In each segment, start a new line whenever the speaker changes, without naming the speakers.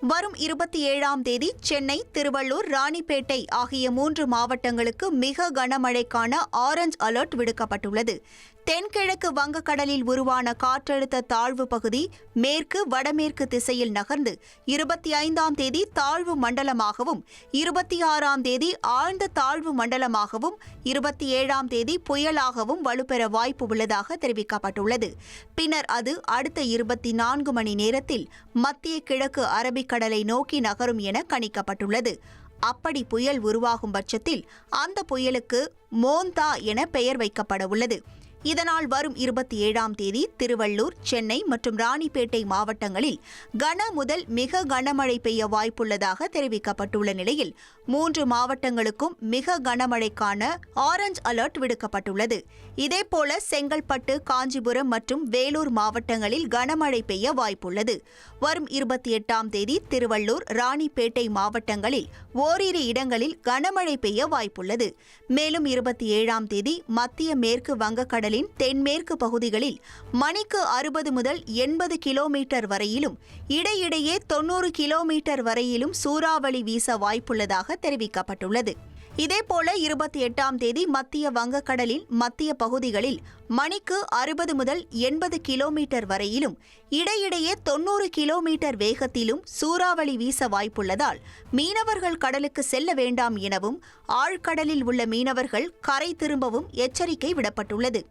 வரும் 27ஆம் தேதி சென்னை, திருவள்ளூர், ராணிப்பேட்டை ஆகிய 3 மாவட்டங்களுக்கு மிக கனமழைக்கான ஆரஞ்ச் அலர்ட் விடுக்கப்பட்டுள்ளது. தென்கிழக்கு வங்கக்கடலில் உருவான காற்றழுத்த தாழ்வு பகுதி மேற்கு வடமேற்கு திசையில் நகர்ந்து 25ஆம் தேதி தாழ்வு மண்டலமாகவும், 26ஆம் தேதி ஆழ்ந்த தாழ்வு மண்டலமாகவும், 27ஆம் தேதி புயலாகவும் வலுப்பெற வாய்ப்பு உள்ளதாக தெரிவிக்கப்பட்டுள்ளது. பின்னர் அது அடுத்த 24 மணி நேரத்தில் மத்திய கிழக்கு அரபிக்கடலை நோக்கி நகரும் என கணிக்கப்பட்டுள்ளது. அப்படி புயல் உருவாகும் பட்சத்தில் அந்த புயலுக்கு மோந்தா என பெயர் வைக்கப்பட உள்ளது. இதனால் வரும் 27ஆம் தேதி திருவள்ளூர், சென்னை மற்றும் ராணிப்பேட்டை மாவட்டங்களில் கன முதல் மிக கனமழை பெய்ய வாய்ப்புள்ளதாக தெரிவிக்கப்பட்டுள்ள நிலையில் 3 மாவட்டங்களுக்கும் மிக கனமழைக்கான ஆரஞ்ச் அலர்ட் விடுக்கப்பட்டுள்ளது. இதேபோல செங்கல்பட்டு, காஞ்சிபுரம் மற்றும் வேலூர் மாவட்டங்களில் கனமழை பெய்ய வாய்ப்புள்ளது. வரும் 28ஆம் தேதி திருவள்ளூர், ராணிப்பேட்டை மாவட்டங்களில் ஓரிரு இடங்களில் கனமழை பெய்ய வாய்ப்புள்ளது. மேலும் 27ஆம் தேதி மத்திய மேற்கு வங்கக்கடலின் தென்மேற்கு பகுதிகளில் மணிக்கு 60 முதல் 80 கிலோமீட்டர் வரையிலும், இடையிடையே 90 கிலோமீட்டர் வரையிலும் சூறாவளி வீச வாய்ப்புள்ளதாக தெரிவிக்கப்பட்டுள்ளது. இதேபோல 28ஆம் தேதி மத்திய வங்கக்கடலின் மத்திய பகுதிகளில் மணிக்கு 60 முதல் 80 கிலோமீட்டர் வரையிலும், இடையிடையே 90 கிலோமீட்டர் வேகத்திலும் சூறாவளி வீச வாய்ப்புள்ளதால் மீனவர்கள் கடலுக்கு செல்ல வேண்டாம் எனவும் ஆழ்கடலில் உள்ள மீனவர்கள் கரை திரும்பவும் எச்சரிக்கை விடப்பட்டுள்ளது.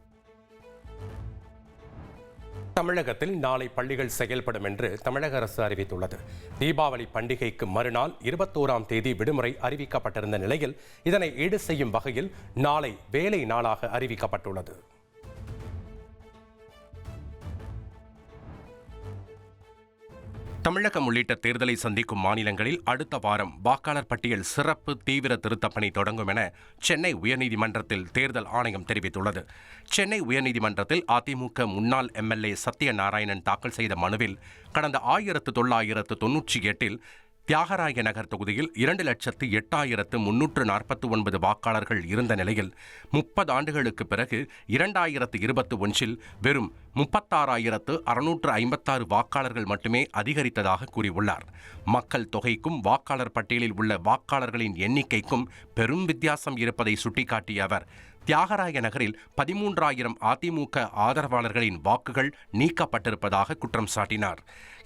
தமிழகத்தில் நாளை பள்ளிகள் செயல்படும் என்று தமிழக அரசு அறிவித்துள்ளது. தீபாவளி பண்டிகைக்கு மறுநாள் 21ஆம் தேதி விடுமுறை அறிவிக்கப்பட்டிருந்த நிலையில் இதனை ஈடு செய்யும் வகையில் நாளை வேலை நாளாக அறிவிக்கப்பட்டுள்ளது. தமிழகம் உள்ளிட்ட தேர்தலை சந்திக்கும் மாநிலங்களில் அடுத்த வாரம் வாக்காளர் பட்டியல் சிறப்பு தீவிர திருத்தப் பணி தொடங்கும் என சென்னை உயர்நீதிமன்றத்தில் தேர்தல் ஆணையம் தெரிவித்துள்ளது. சென்னை உயர்நீதிமன்றத்தில் அதிமுக முன்னாள் எம்எல்ஏ சத்யநாராயணன் தாக்கல் செய்த மனுவில் கடந்த 1998 தியாகராய நகர் தொகுதியில் 2,08,349 வாக்காளர்கள் இருந்த நிலையில் 30 ஆண்டுகளுக்கு பிறகு 2021 வெறும் 36,656 வாக்காளர்கள் மட்டுமே அதிகரித்ததாக கூறியுள்ளார். மக்கள் தொகைக்கும் வாக்காளர் பட்டியலில் உள்ள வாக்காளர்களின் எண்ணிக்கைக்கும் பெரும் வித்தியாசம் இருப்பதை சுட்டிக்காட்டிய அவர், தியாகராய நகரில் 13,000 அதிமுக ஆதரவாளர்களின் வாக்குகள் நீக்கப்பட்டிருப்பதாக குற்றம் சாட்டினார்.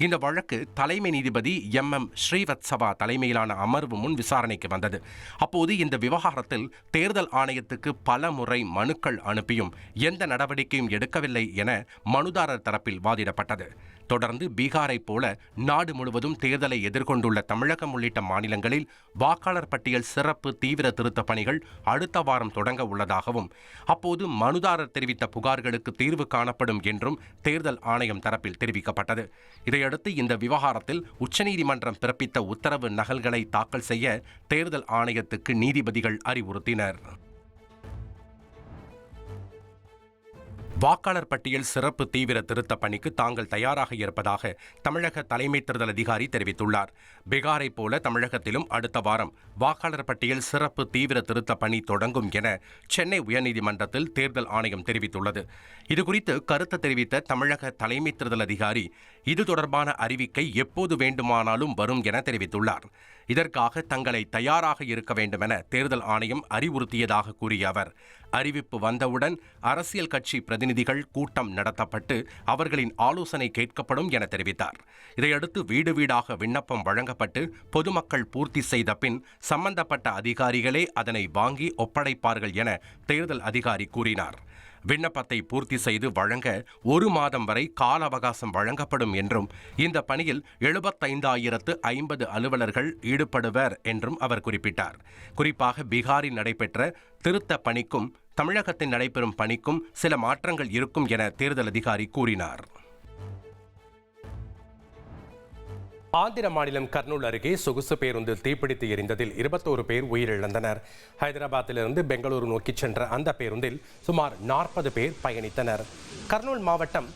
இந்த வழக்கு தலைமை நீதிபதி MM ஸ்ரீவத்சவா தலைமையிலான அமர்வு முன் விசாரணைக்கு வந்தது. அப்போது இந்த விவகாரத்தில் தேர்தல் ஆணையத்துக்கு பல முறை மனுக்கள் அனுப்பியும் எந்த நடவடிக்கையும் எடுக்கவில்லை என மனுதாரர் தரப்பில் வாதிடப்பட்டது. தொடர்ந்து பீகாரை போல நாடு முழுவதும் தேர்தலை எதிர்கொண்டுள்ள தமிழகம் உள்ளிட்ட மாநிலங்களில் வாக்காளர் பட்டியல் சிறப்பு தீவிர திருத்தப் பணிகள் அடுத்த வாரம் தொடங்க உள்ளதாகவும், அப்போது மனுதாரர் தெரிவித்த புகார்களுக்கு தீர்வு காணப்படும் என்றும் தேர்தல் ஆணையம் தரப்பில் தெரிவிக்கப்பட்டது. இதையடுத்து இந்த விவகாரத்தில் உச்சநீதிமன்றம் பிறப்பித்த உத்தரவு நகல்களை தாக்கல் செய்ய தேர்தல் ஆணையத்துக்கு நீதிபதிகள் அறிவுறுத்தினர். வாக்காளர் பட்டியல் சிறப்பு தீவிர திருத்த பணிக்கு தாங்கள் தயாராக இருப்பதாக தமிழக தலைமை தேர்தல் அதிகாரி தெரிவித்துள்ளார். பீகாரை போல தமிழகத்திலும் அடுத்த வாரம் வாக்காளர் பட்டியல் சிறப்பு தீவிர திருத்த பணி தொடங்கும் என சென்னை உயர்நீதிமன்றத்தில் தேர்தல் ஆணையம் தெரிவித்துள்ளது. இதுகுறித்து கருத்து தெரிவித்த தமிழக தலைமை தேர்தல் அதிகாரி இது தொடர்பான அறிவிக்கை எப்போது வேண்டுமானாலும் வரும் என தெரிவித்துள்ளார். இதற்காக தங்களை தயாராக இருக்க வேண்டும் என தேர்தல் ஆணையம் அறிவுறுத்தியதாக கூறிய அவர், அறிவிப்பு வந்தவுடன் அரசியல் கட்சி பிரதிநிதிகள் கூட்டம் நடத்தப்பட்டு அவர்களின் ஆலோசனை கேட்கப்படும் என தெரிவித்தார். இதையடுத்து வீடு வீடாக விண்ணப்பம் வழங்கப்பட்டு பொதுமக்கள் பூர்த்தி செய்த பின் சம்பந்தப்பட்ட அதிகாரிகளே அதனை வாங்கி ஒப்படைப்பார்கள் என தேர்தல் அதிகாரி கூறினார். விண்ணப்பத்தை பூர்த்தி செய்து வழங்க 1 மாதம் வரை கால அவகாசம் வழங்கப்படும் என்றும், இந்த பணியில் 75,050 அலுவலர்கள் ஈடுபடுவர் என்றும் அவர் குறிப்பிட்டார். குறிப்பாக பீகாரில் நடைபெற்ற திருத்த பணிக்கும் தமிழகத்தில் நடைபெறும் பணிக்கும் சில மாற்றங்கள் இருக்கும் என தேர்தல் அதிகாரி கூறினார். ஆந்திர மாநிலம் கர்னூல் அருகே சொகுசு பேருந்து தீப்பிடித்து எரிந்ததில் 21 பேர் உயிரிழந்தனர். ஹைதராபாத்திலிருந்து பெங்களூரு நோக்கி சென்ற அந்த பேருந்தில் சுமார் 40 பேர் பயணித்தனர். கர்னூல் மாவட்டம்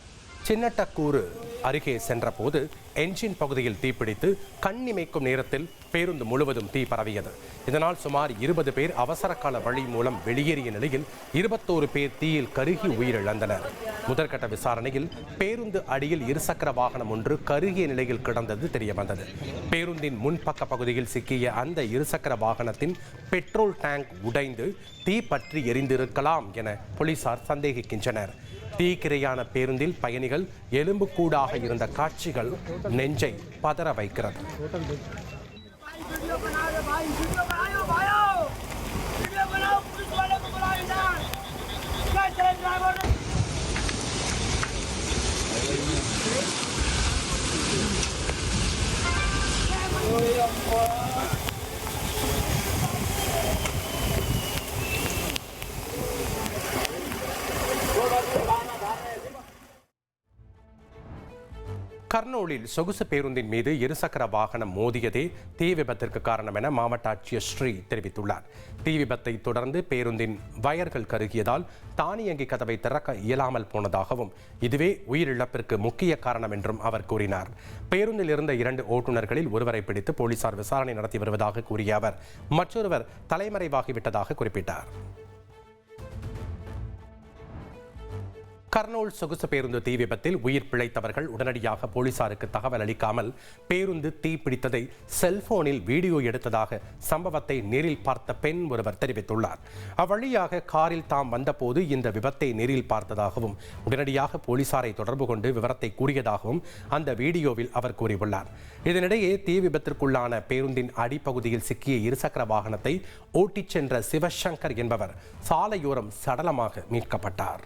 சின்னட்டக்கூரு அருகே சென்றபோது என்ஜின் பகுதியில் தீப்பிடித்து கண்ணிமைக்கும் நேரத்தில் பேருந்து முழுவதும் தீ பரவியது. இதனால் சுமார் 20 பேர் அவசரகால வழி மூலம் வெளியேறிய நிலையில் 21 பேர் தீயில் கருகி உயிரிழந்தனர். முதற்கட்ட விசாரணையில் பேருந்து அடியில் இருசக்கர வாகனம் ஒன்று கருகிய நிலையில் கிடந்தது தெரியவந்தது. பேருந்தின் முன்பக்க பகுதியில் சிக்கிய அந்த இருசக்கர வாகனத்தின் பெட்ரோல் டேங்க் உடைந்து தீ பற்றி எரிந்திருக்கலாம் என போலீசார் சந்தேகிக்கின்றனர். தீக்கிரையான பேருந்தில் பயணிகள் எலும்புக்கூடாக இருந்த காட்சிகள் நெஞ்சை பதற வைக்கிறது. கர்னூலில் சொகுசு பேருந்தின் மீது இருசக்கர வாகனம் மோதியதே தீ விபத்திற்கு காரணம் என மாவட்ட ஆட்சியர் ஸ்ரீ தெரிவித்துள்ளார். தீ விபத்தை தொடர்ந்து பேருந்தின் வயர்கள் கருகியதால் தானியங்கி கதவை திறக்க இயலாமல் போனதாகவும் இதுவே உயிரிழப்பிற்கு முக்கிய காரணம் என்றும் அவர் கூறினார். பேருந்தில் இருந்த 2 ஓட்டுநர்களில் ஒருவரை பிடித்து போலீசார் விசாரணை நடத்தி வருவதாக கூறிய அவர் மற்றொருவர் தலைமறைவாகிவிட்டதாக குறிப்பிட்டார். கர்னூல் சொகுசு பேருந்து தீ விபத்தில் உயிர் பிழைத்தவர்கள் உடனடியாக போலீசாருக்கு தகவல் அளிக்காமல் பேருந்து தீ பிடித்ததை செல்போனில் வீடியோ எடுத்ததாக சம்பவத்தை நேரில் பார்த்த பெண் ஒருவர் தெரிவித்துள்ளார். அவ்வழியாக காரில் தாம் வந்தபோது இந்த விபத்தை நேரில் பார்த்ததாகவும் உடனடியாக போலீசாரை தொடர்பு கொண்டு விவரத்தை கூறியதாகவும் அந்த வீடியோவில் அவர் கூறியுள்ளார். இதனிடையே தீ விபத்திற்குள்ளான பேருந்தின் அடிப்பகுதியில் சிக்கிய இருசக்கர வாகனத்தை ஓட்டிச் சென்ற சிவசங்கர் என்பவர் சாலையோரம் சடலமாக மீட்கப்பட்டார்.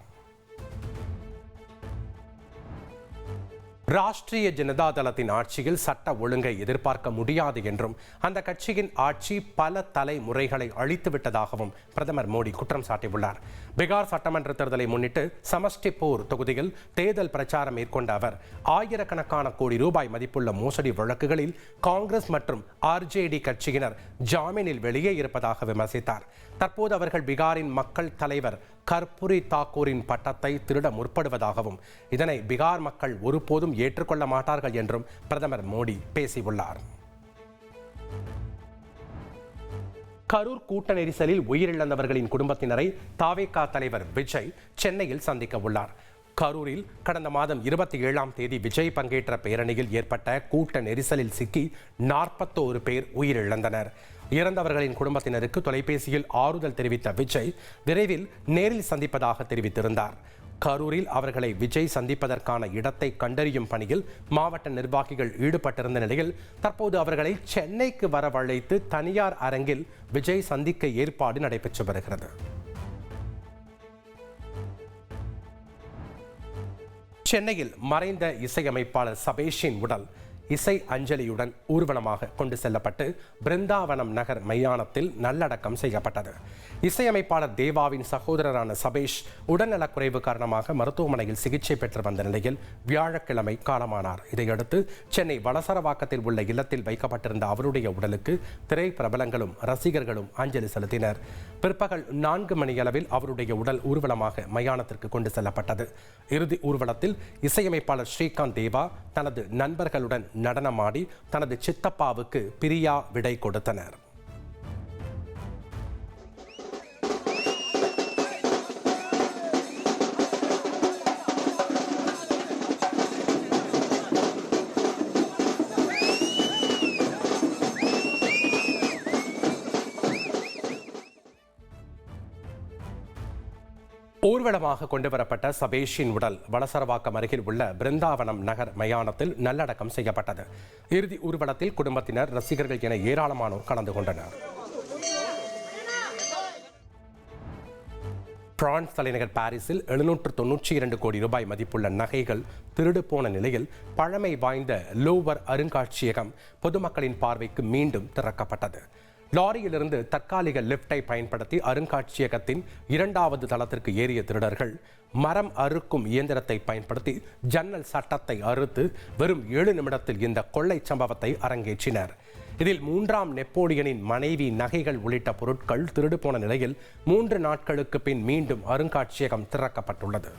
ராஷ்டிரிய ஜனதா தளத்தின் ஆட்சியில் சட்ட ஒழுங்கை எதிர்பார்க்க முடியாது என்றும் அந்த கட்சியின் ஆட்சி பல தலைமுறைகளை அழித்துவிட்டதாகவும் பிரதமர் மோடி குற்றம் சாட்டியுள்ளார். பீகார் சட்டமன்ற தேர்தலை முன்னிட்டு சமஸ்டிபூர் தொகுதியில் தேர்தல் பிரச்சாரம் மேற்கொண்ட அவர் ஆயிரக்கணக்கான கோடி ரூபாய் மதிப்புள்ள மோசடி வழக்குகளில் காங்கிரஸ் மற்றும் ஆர்ஜேடி கட்சியினர் ஜாமீனில் வெளியே இருப்பதாக விமர்சித்தார். தற்போது அவர்கள் பீகாரின் மக்கள் தலைவர் கர்பூரி தாக்கூரின் பட்டத்தை திருட முற்படுவதாகவும் இதனை பீகார் மக்கள் ஒருபோதும் ஏற்றுக்கொள்ள மாட்டார்கள் என்றும் பிரதமர் மோடி பேசியுள்ளார். கரூர் கூட்ட நெரிசலில் உயிரிழந்தவர்களின் குடும்பத்தினரை தாவேகா தலைவர் விஜய் சென்னையில் சந்திக்க உள்ளார். கரூரில் கடந்த மாதம் 27ஆம் தேதி விஜய் பங்கேற்ற பேரணியில் ஏற்பட்ட கூட்ட நெரிசலில் சிக்கி 41 பேர் உயிரிழந்தனர். இறந்தவர்களின் குடும்பத்தினருக்கு தொலைபேசியில் ஆறுதல் தெரிவித்த விஜய் விரைவில் நேரில் சந்திப்பதாக தெரிவித்திருந்தார். கரூரில் அவர்களை விஜய் சந்திப்பதற்கான இடத்தை கண்டறியும் பணியில் மாவட்ட நிர்வாகிகள் ஈடுபட்டிருந்த நிலையில் தற்போது அவர்களை சென்னைக்கு வரவழைத்து தனியார் அரங்கில் விஜய் சந்திக்க ஏற்பாடு நடைபெற்று வருகிறது. சென்னையில் மறைந்த இசையமைப்பாளர் சபேஷின் உடல் இசை அஞ்சலியுடன் ஊர்வலமாக கொண்டு செல்லப்பட்டு பிருந்தாவனம் நகர் மையானத்தில் நல்லடக்கம் செய்யப்பட்டது. இசையமைப்பாளர் தேவாவின் சகோதரரான சபேஷ் உடல்நலக்குறைவு காரணமாக மருத்துவமனையில் சிகிச்சை பெற்று வந்த நிலையில் வியாழக்கிழமை காலமானார். இதையடுத்து சென்னை வளசரவாக்கத்தில் உள்ள இல்லத்தில் வைக்கப்பட்டிருந்த அவருடைய உடலுக்கு திரை பிரபலங்களும் ரசிகர்களும் அஞ்சலி செலுத்தினர். பிற்பகல் 4 மணியளவில் அவருடைய உடல் ஊர்வலமாக மயானத்திற்கு கொண்டு செல்லப்பட்டது. இறுதி ஊர்வலத்தில் இசையமைப்பாளர் ஸ்ரீகாந்த் தேவா தனது நண்பர்களுடன் நடனமாடி தனது சித்தப்பாவுக்கு பிரியா விடை கொடுத்தனர். ஊர்வலமாக கொண்டுவரப்பட்ட சபேஷின் உடல் வளசரவாக்கம் அருகில் உள்ள பிருந்தாவனம் நகர் மயானத்தில் நல்லடக்கம் செய்யப்பட்டது. இறுதி ஊர்வலத்தில் குடும்பத்தினர், ரசிகர்கள் என ஏராளமானோர் கலந்து கொண்டனர். பிரான்ஸ் தலைநகர் பாரிஸில் 792 கோடி ரூபாய் மதிப்புள்ள நகைகள் திருடு போன நிலையில் பழமை வாய்ந்த லோவர் அருங்காட்சியகம் பொதுமக்களின் பார்வைக்கு மீண்டும் திறக்கப்பட்டது. லாரியிலிருந்து தற்காலிக லிப்டை பயன்படுத்தி அருங்காட்சியகத்தின் 2வது தளத்திற்கு ஏறிய திருடர்கள் மரம் அறுக்கும் இயந்திரத்தை பயன்படுத்தி ஜன்னல் சட்டத்தை அறுத்து வெறும் 7 நிமிடத்தில் இந்த கொள்ளை சம்பவத்தை அரங்கேற்றினர். இதில் 3ஆம் நெப்போலியனின் மனைவி நகைகள் உள்ளிட்ட பொருட்கள் திருடு போன நிலையில் 3 நாட்களுக்கு பின் மீண்டும் அருங்காட்சியகம் திறக்கப்பட்டுள்ளது.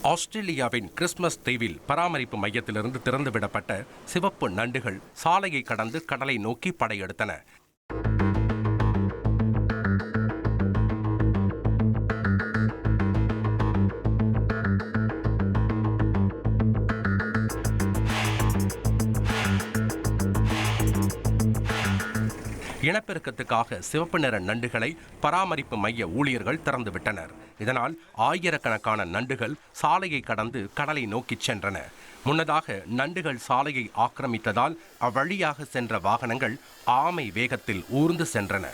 ஆஸ்திரேலியாவின் கிறிஸ்மஸ் தீவில் பராமரிப்பு மையத்திலிருந்து திறந்துவிடப்பட்ட சிவப்பு நண்டுகள் சாலையை கடந்து கடலை நோக்கி படையெடுத்தன. இனப்பெருக்கத்துக்காக சிவப்பு நிற நண்டுகளை பராமரிப்பு மைய ஊழியர்கள் திறந்துவிட்டனர். இதனால் ஆயிரக்கணக்கான நண்டுகள் சாலையை கடந்து கடலை நோக்கிச் சென்றன. முன்னதாக நண்டுகள் சாலையை ஆக்கிரமித்ததால் அவ்வழியாக சென்ற வாகனங்கள் ஆமை வேகத்தில் ஊர்ந்து சென்றன.